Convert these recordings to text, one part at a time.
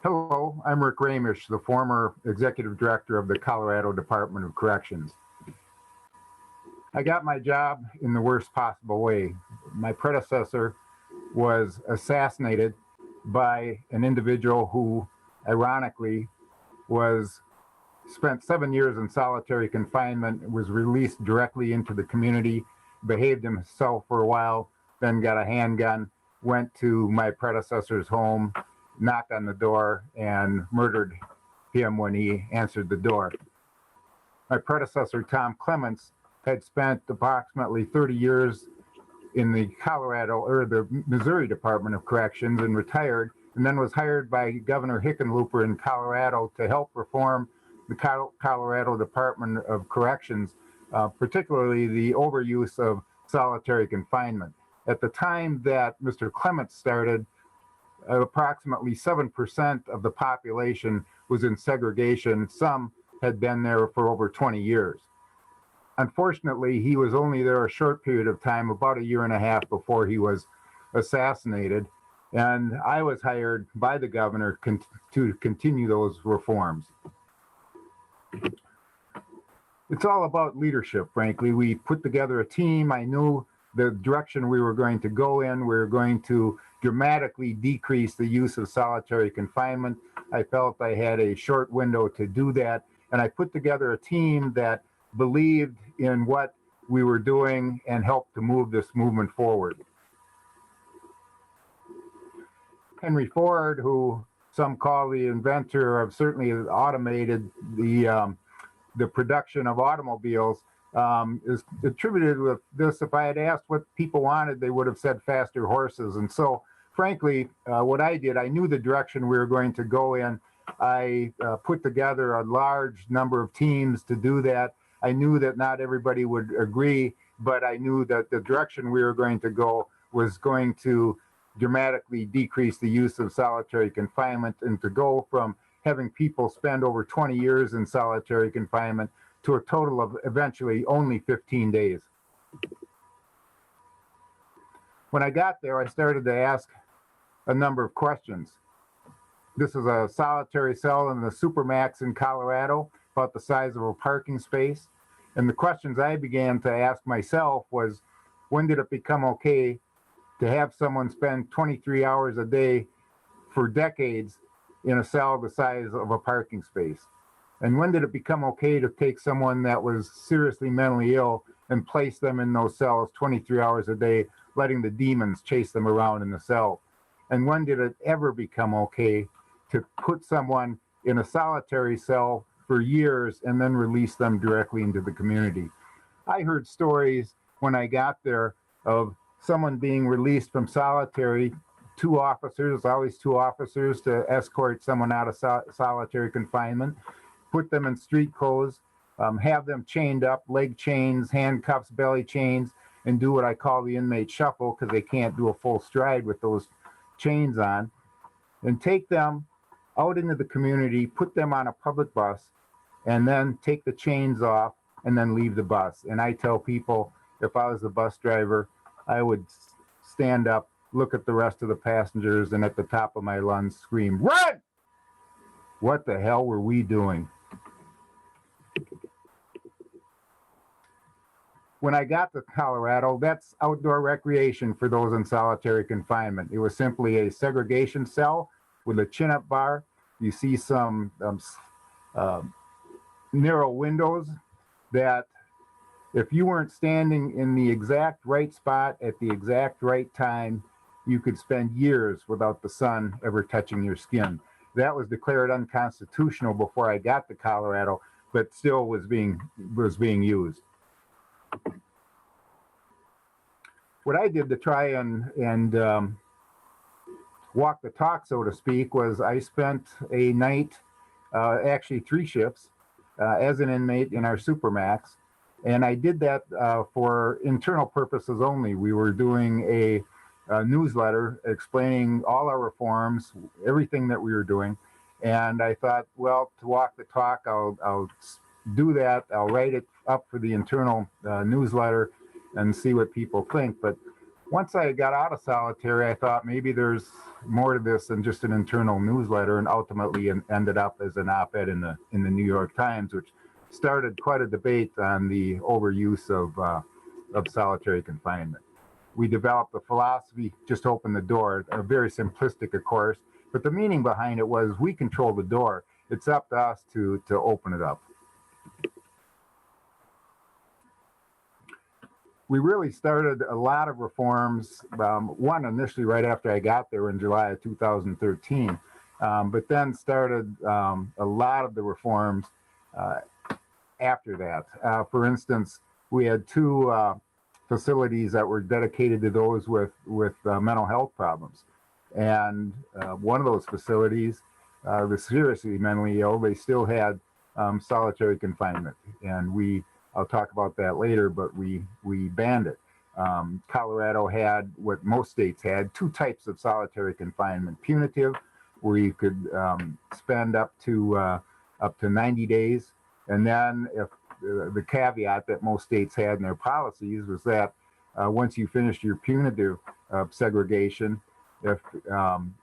Hello, I'm Rick Raemisch, the former executive director of the Colorado Department of Corrections. I got my job in the worst possible way. My predecessor was assassinated by an individual who, ironically, was spent 7 years in solitary confinement, was released directly into the community, behaved himself for a while, then got a handgun, went to my predecessor's home, knocked on the door, and murdered him when he answered the door. My predecessor, Tom Clements, had spent approximately 30 years in the Missouri Department of Corrections and retired, and then was hired by Governor Hickenlooper in Colorado to help reform the Colorado Department of Corrections, particularly the overuse of solitary confinement. At the time that Mr. Clements started, approximately 7% of the population was in segregation. Some had been there for over 20 years. Unfortunately, he was only there a short period of time, about a year and a half before he was assassinated. And I was hired by the governor to continue those reforms. It's all about leadership, frankly. We put together a team. I knew the direction we were going to go in. We were going to dramatically decrease the use of solitary confinement. I felt I had a short window to do that. And I put together a team that believed in what we were doing and helped to move this movement forward. Henry Ford, who some call the inventor of certainly automated the production of automobiles, is attributed with this. If I had asked what people wanted, they would have said faster horses. And so, frankly, what I did, I knew the direction we were going to go in. I put together a large number of teams to do that. I knew that not everybody would agree, but I knew that the direction we were going to go was going to dramatically decrease the use of solitary confinement, and to go from having people spend over 20 years in solitary confinement to a total of eventually only 15 days. When I got there, I started to ask a number of questions. This is a solitary cell in the Supermax in Colorado, about the size of a parking space. And the questions I began to ask myself was, when did it become okay to have someone spend 23 hours a day for decades in a cell the size of a parking space? And when did it become okay to take someone that was seriously mentally ill and place them in those cells 23 hours a day, letting the demons chase them around in the cell? And when did it ever become okay to put someone in a solitary cell for years and then release them directly into the community? I heard stories when I got there of someone being released from solitary, always two officers to escort someone out of solitary confinement, put them in street clothes, have them chained up, leg chains, handcuffs, belly chains, and do what I call the inmate shuffle, because they can't do a full stride with those chains on, and take them out into the community, put them on a public bus, and then take the chains off and then leave the bus. And I tell people, if I was the bus driver, I would stand up, look at the rest of the passengers, and at the top of my lungs scream, "Run!" What the hell were we doing? When I got to Colorado, that's outdoor recreation for those in solitary confinement. It was simply a segregation cell with a chin-up bar. You see some narrow windows that, if you weren't standing in the exact right spot at the exact right time, you could spend years without the sun ever touching your skin. That was declared unconstitutional before I got to Colorado, but still was being used. What I did to try and walk the talk, so to speak, was I spent a night, actually 3 shifts, as an inmate in our Supermax. And I did that for internal purposes only. We were doing a newsletter explaining all our reforms, everything that we were doing. And I thought, well, to walk the talk, I'll do that. I'll write it up for the internal newsletter and see what people think. But Once I got out of solitary, I thought maybe there's more to this than just an internal newsletter, and ultimately ended up as an op-ed in the New York Times, which started quite a debate on the overuse of solitary confinement. We developed a philosophy, just open the door, very simplistic, of course, but the meaning behind it was we control the door. It's up to us to open it up. We really started a lot of reforms, one initially right after I got there in July of 2013, but then started a lot of the reforms after that. For instance, we had two facilities that were dedicated to those with mental health problems. And one of those facilities was seriously mentally ill. They still had solitary confinement. And I'll talk about that later, but we banned it. Colorado had what most states had, two types of solitary confinement: punitive, where you could spend up to 90 days, and then if the caveat that most states had in their policies was that once you finished your punitive segregation, if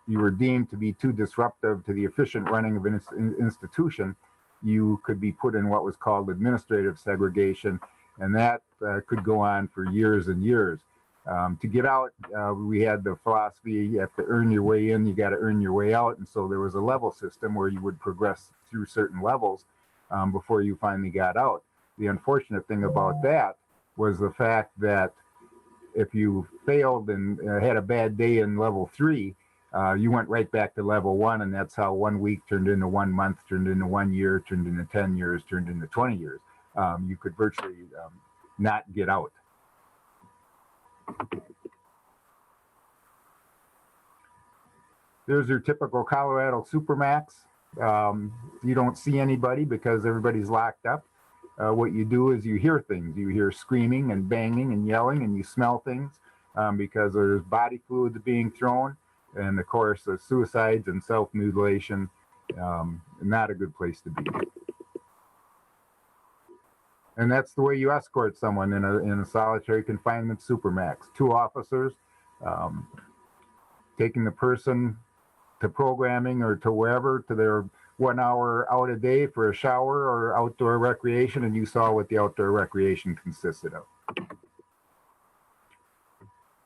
you were deemed to be too disruptive to the efficient running of an institution, you could be put in what was called administrative segregation, and that could go on for years and years. To get out, we had the philosophy, you have to earn your way in, you got to earn your way out, and so there was a level system where you would progress through certain levels before you finally got out. The unfortunate thing about that was the fact that if you failed and had a bad day in level 3, you went right back to level 1, and that's how 1 week turned into 1 month, turned into 1 year, turned into 10 years, turned into 20 years. You could virtually not get out. There's your typical Colorado Supermax. You don't see anybody because everybody's locked up. What you do is you hear things. You hear screaming and banging and yelling, and you smell things because there's body fluids being thrown. And of course, suicides and self-mutilation, not a good place to be. And that's the way you escort someone in a solitary confinement supermax. 2 officers taking the person to programming or to wherever, to their 1 hour out a day for a shower or outdoor recreation, and you saw what the outdoor recreation consisted of.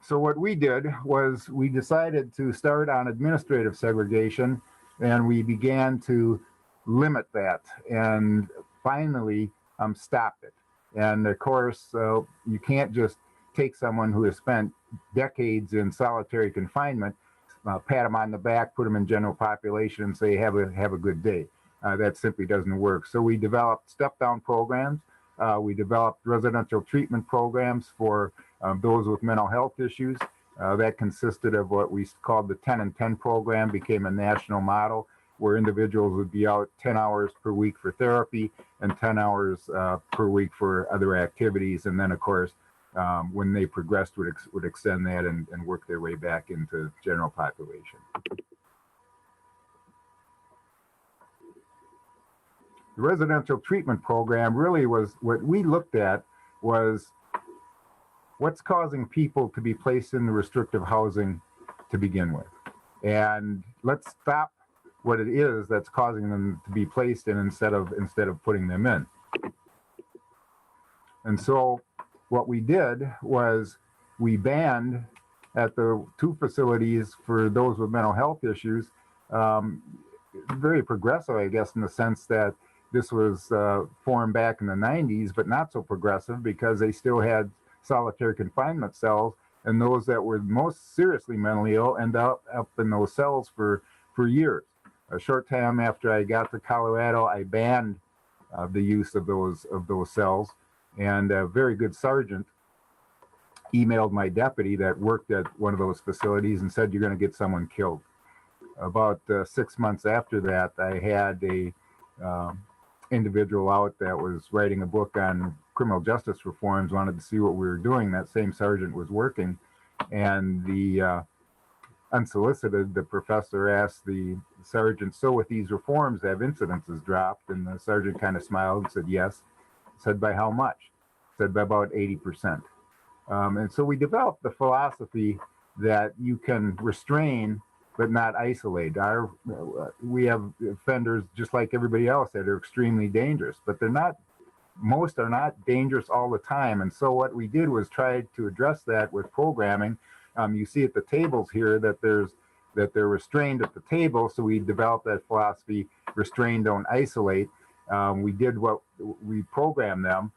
So what we did was we decided to start on administrative segregation, and we began to limit that and finally stopped it. And of course, you can't just take someone who has spent decades in solitary confinement, pat them on the back, put them in general population, and say, have a good day. That simply doesn't work. So we developed step-down programs. We developed residential treatment programs for those with mental health issues. That consisted of what we called the 10 and 10 program, became a national model where individuals would be out 10 hours per week for therapy and 10 hours per week for other activities. And then, of course, when they progressed, would extend that and work their way back into general population. The residential treatment program really was, what we looked at was what's causing people to be placed in the restrictive housing to begin with. And let's stop what it is that's causing them to be placed in instead of putting them in. And so what we did was we banned at the 2 facilities for those with mental health issues, very progressive, I guess, in the sense that this was formed back in the 90s, but not so progressive because they still had solitary confinement cells, and those that were most seriously mentally ill end up in those cells for years. A short time after I got to Colorado, I banned the use of those cells, and a very good sergeant emailed my deputy that worked at one of those facilities and said, "You're going to get someone killed." About 6 months after that, I had a individual out that was writing a book on criminal justice reforms, wanted to see what we were doing. That same sergeant was working, and unsolicited, the professor asked the sergeant, "So with these reforms, have incidences dropped?" And the sergeant kind of smiled and said, "Yes." Said, "By how much?" Said, "By about 80%. And so we developed the philosophy that you can restrain but not isolate. We have offenders just like everybody else that are extremely dangerous, but they're not. Most are not dangerous all the time. And so what we did was try to address that with programming. You see at the tables here that they're restrained at the table. So we developed that philosophy: restrain, don't isolate. We programmed them,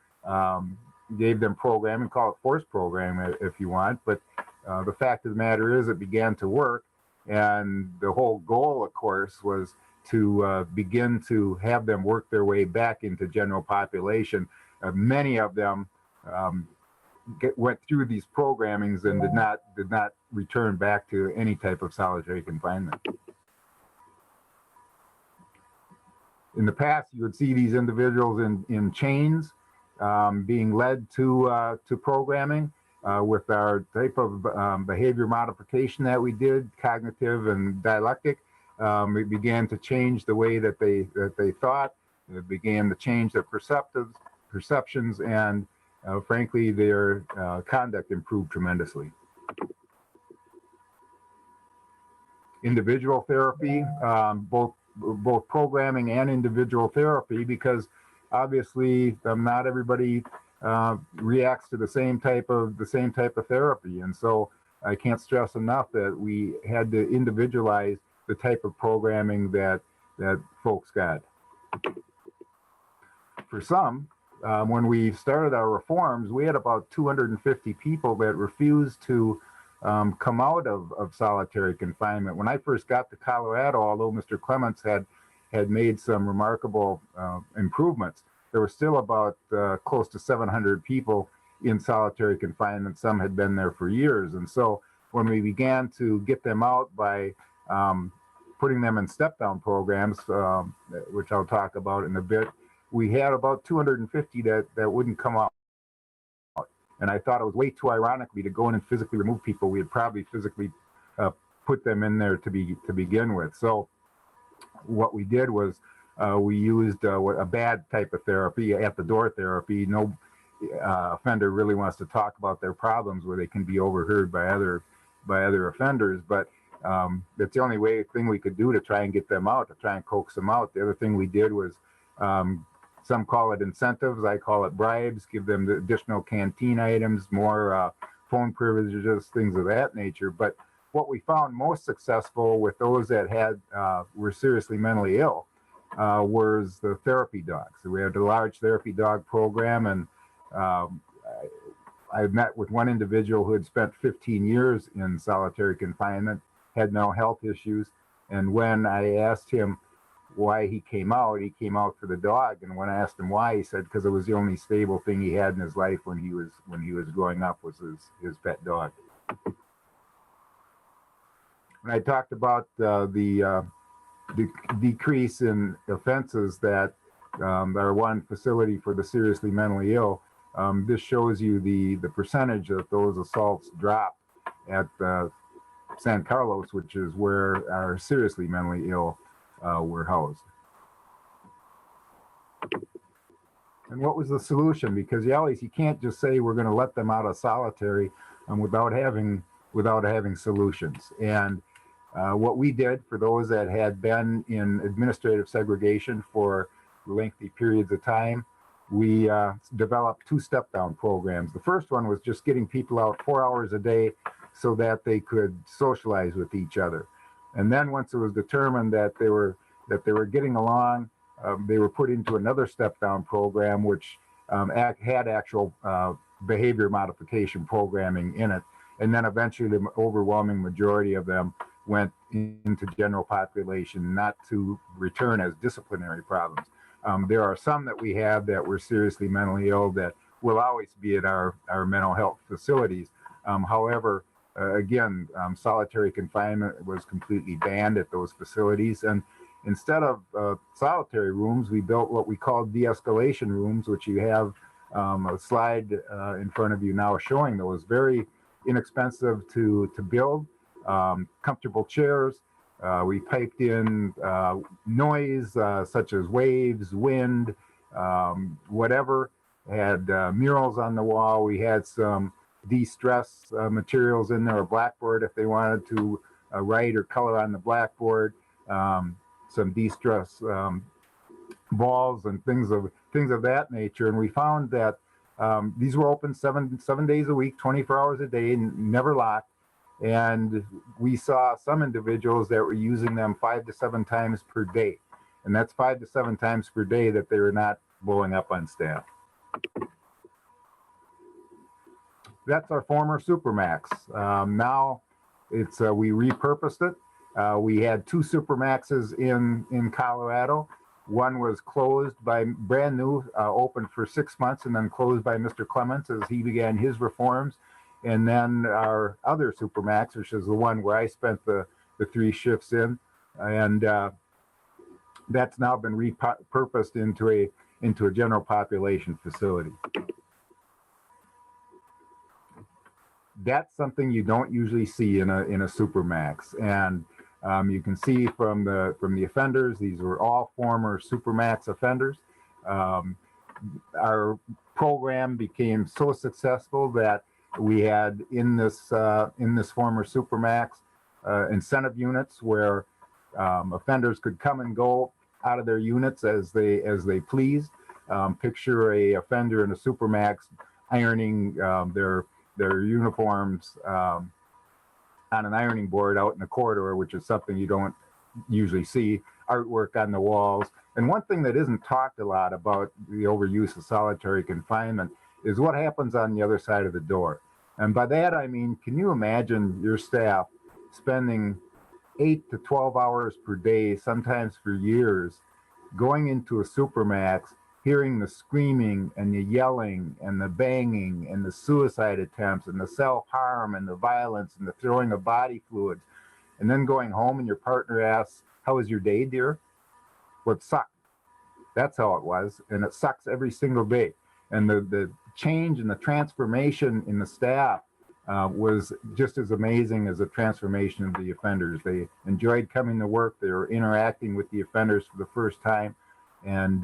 gave them programming, call it force programming if you want. But the fact of the matter is, it began to work. And the whole goal, of course, was to begin to have them work their way back into general population. Many of them went through these programmings and did not return back to any type of solitary confinement. In the past, you would see these individuals in chains being led to programming. With our type of behavior modification that we did, cognitive and dialectic, it began to change the way that they thought. It began to change their perceptions, and frankly, their conduct improved tremendously. Individual therapy, both programming and individual therapy, because obviously not everybody reacts to the same type of therapy, and so I can't stress enough that we had to individualize the type of programming that folks got. For some, when we started our reforms, we had about 250 people that refused to come out of solitary confinement. When I first got to Colorado, although Mr. Clements had made some remarkable improvements, there were still about close to 700 people in solitary confinement. Some had been there for years. And so when we began to get them out by putting them in step-down programs, which I'll talk about in a bit, we had about 250 that wouldn't come out. And I thought it was way too ironically to go in and physically remove people. We had probably physically put them in there to begin with. So what we did was we used a bad type of therapy, at-the-door therapy. No offender really wants to talk about their problems where they can be overheard by other offenders, but that's the only thing we could do to try and get them out, to try and coax them out. The other thing we did was, some call it incentives, I call it bribes, give them the additional canteen items, more phone privileges, things of that nature. But what we found most successful with those that were seriously mentally ill was the therapy dogs. So we had a large therapy dog program, and I met with one individual who had spent 15 years in solitary confinement, had no health issues, and when I asked him why he came out for the dog. And when I asked him why, he said because it was the only stable thing he had in his life when he was growing up was his pet dog. When I talked about the decrease in offenses that are one facility for the seriously mentally ill, this shows you the percentage that those assaults dropped at San Carlos, which is where our seriously mentally ill were housed. And what was the solution? Because you can't just say we're going to let them out of solitary without having solutions. And what we did for those that had been in administrative segregation for lengthy periods of time, we developed 2 step-down programs. The first one was just getting people out 4 hours a day so that they could socialize with each other. And then once it was determined that they were getting along, they were put into another step-down program, which had actual behavior modification programming in it. And then eventually the overwhelming majority of them went into general population, not to return as disciplinary problems. There are some that we have that were seriously mentally ill that will always be at our mental health facilities. However, again, solitary confinement was completely banned at those facilities. And instead of solitary rooms, we built what we call de-escalation rooms, which you have a slide in front of you now showing those. Very inexpensive to build, comfortable chairs. We piped in noise such as waves, wind, whatever. Had murals on the wall. We had some de-stress materials in there, a blackboard if they wanted to write or color on the blackboard, some de-stress balls and things of that nature. And we found that these were open seven days a week, 24 hours a day, never locked. And we saw some individuals that were using them 5 to 7 times per day. And that's 5 to 7 times per day that they were not blowing up on staff. That's our former Supermax. Now it's we repurposed it. We had 2 Supermaxes in Colorado. One was closed by brand new, open for 6 months, and then closed by Mr. Clements as he began his reforms. And then our other Supermax, which is the one where I spent the 3 shifts in, and that's now been repurposed into a general population facility. That's something you don't usually see in a Supermax, and you can see from the offenders, these were all former Supermax offenders. Our program became so successful that we had in this former Supermax incentive units where offenders could come and go out of their units as they pleased. Picture a offender in a Supermax ironing their uniforms on an ironing board out in the corridor, which is something you don't usually see. Artwork on the walls. And one thing that isn't talked a lot about the overuse of solitary confinement is what happens on the other side of the door. And by that I mean, can you imagine your staff spending 8 to 12 hours per day, sometimes for years, going into a Supermax, hearing the screaming and the yelling and the banging and the suicide attempts and the self-harm and the violence and the throwing of body fluids, and then going home and your partner asks, "How was your day, dear?" Well, it sucked. That's how it was, and it sucks every single day. And the change and the transformation in the staff was just as amazing as the transformation of the offenders. They enjoyed coming to work. They were interacting with the offenders for the first time, and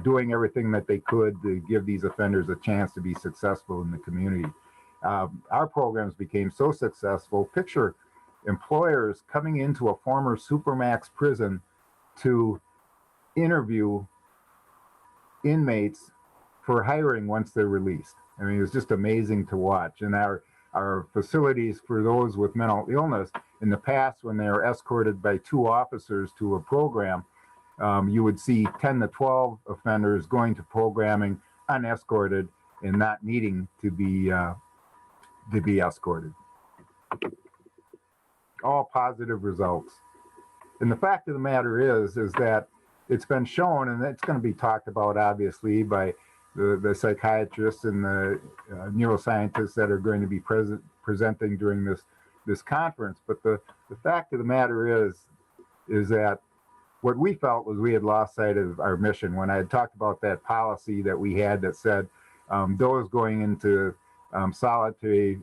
doing everything that they could to give these offenders a chance to be successful in the community. Our programs became so successful. Picture employers coming into a former Supermax prison to interview inmates for hiring once they're released. I mean, it was just amazing to watch. And our facilities for those with mental illness, in the past, when they were escorted by 2 officers to a program, you would see 10 to 12 offenders going to programming unescorted and not needing to be escorted. All positive results. And the fact of the matter is that it's been shown, and it's going to be talked about obviously by the psychiatrists and the neuroscientists that are going to be presenting during this conference. But the fact of the matter is that what we felt was we had lost sight of our mission. When I had talked about that policy that we had that said those going into solitary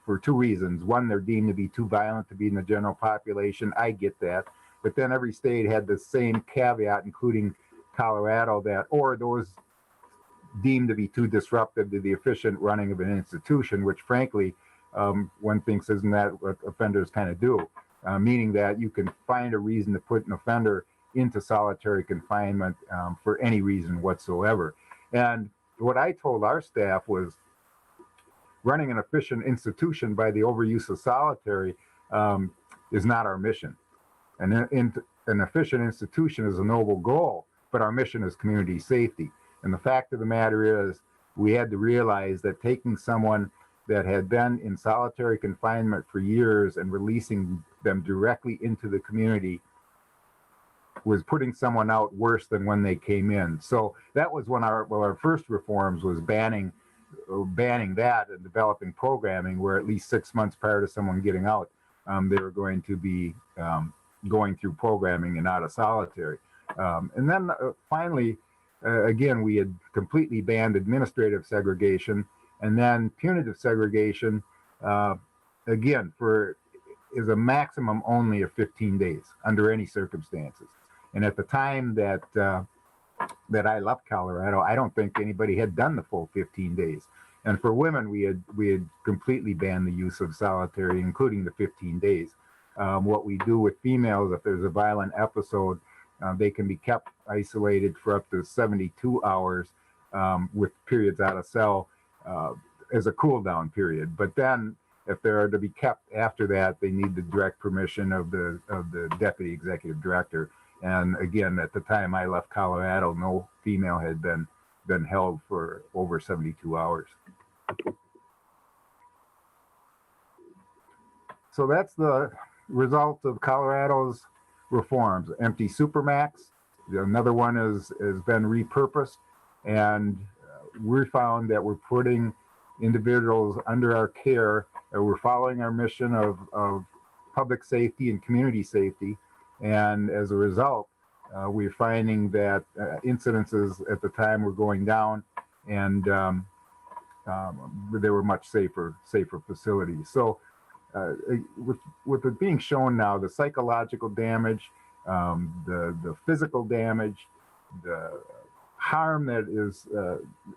for 2 reasons. One, they're deemed to be too violent to be in the general population. I get that. But then every state had the same caveat, including Colorado, that or those deemed to be too disruptive to the efficient running of an institution, which frankly, one thinks isn't that what offenders kind of do, meaning that you can find a reason to put an offender into solitary confinement for any reason whatsoever. And what I told our staff was running an efficient institution by the overuse of solitary is not our mission. And an efficient institution is a noble goal, but our mission is community safety. And the fact of the matter is, we had to realize that taking someone that had been in solitary confinement for years and releasing them directly into the community was putting someone out worse than when they came in. So that was when our first reforms was banning that and developing programming where at least 6 months prior to someone getting out, they were going to be going through programming and out of solitary. And then finally, again, we had completely banned administrative segregation, and then punitive segregation, again, is a maximum only of 15 days under any circumstances. And at the time that I left Colorado, I don't think anybody had done the full 15 days. And for women, we had completely banned the use of solitary, including the 15 days. What we do with females, if there's a violent episode, they can be kept isolated for up to 72 hours with periods out of cell as a cool down period. But then if they are to be kept after that, they need the direct permission of the deputy executive director. And again, at the time I left Colorado, no female had been held for over 72 hours. So that's the result of Colorado's reforms. Empty supermax. Another one has been repurposed, and we found that we're putting individuals under our care, and we're following our mission of public safety and community safety. And as a result, we're finding that incidences at the time were going down, and they were much safer facilities. So with it being shown now, the psychological damage, the physical damage, the harm that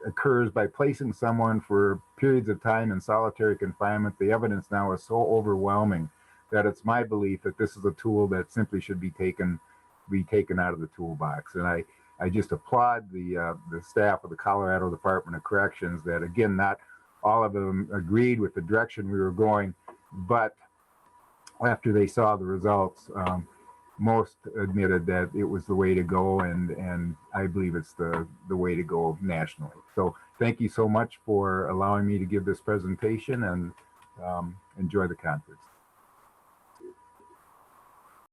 occurs by placing someone for periods of time in solitary confinement, the evidence now is so overwhelming that it's my belief that this is a tool that simply should be taken out of the toolbox. And I just applaud the staff of the Colorado Department of Corrections that, again, not all of them agreed with the direction we were going, but after they saw the results, most admitted that it was the way to go, and I believe it's the way to go nationally. So thank you so much for allowing me to give this presentation, and enjoy the conference.